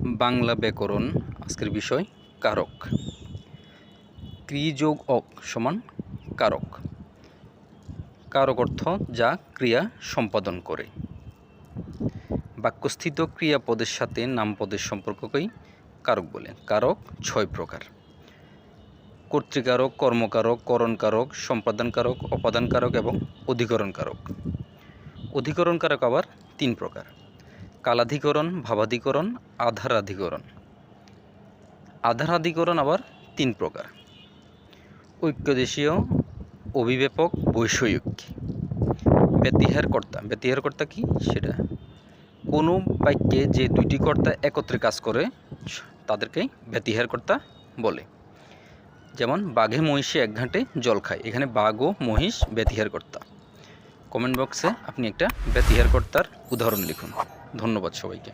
বাংলা ব্যাকরণ আজকের বিষয় কারক। ক্রি যোগ অক সমান কারক। কারক অর্থ যা ক্রিয়া সম্পাদন করে। বাক্যস্থিত ক্রিয়াপদের সাথে নামপদের সম্পর্ককেই কারক বলে। কারক 6 প্রকার: কর্তৃকারক, কর্মকারক, করণকারক, সম্পাদনকারক, অপাদানকারক এবং অধিকরণকারক। অধিকরণকারক আবার 3 প্রকার: কালাধিকরণ, ভাবাধিকরণ, আধারাধিকরণ। আধারাধিকরণ আবার 3 প্রকার: ঐক্যদেশীয়, অভিব্যাপক, বৈষয়িক। ব্যতিহার কর্তা। ব্যতিহার কর্তা কি সেটা? কোনো বাক্যে যে দুইটি কর্তা একত্রে কাজ করে তাদেরকেই ব্যতিহার কর্তা বলে। যেমন বাঘে মহিষে এক ঘাটে জল খায়, এখানে বাঘ ও মহিষ ব্যতিহার কর্তা। কমেন্ট বক্সে আপনি একটা ব্যতিহার কর্তার উদাহরণ লিখুন। ধন্যবাদ সবাইকে।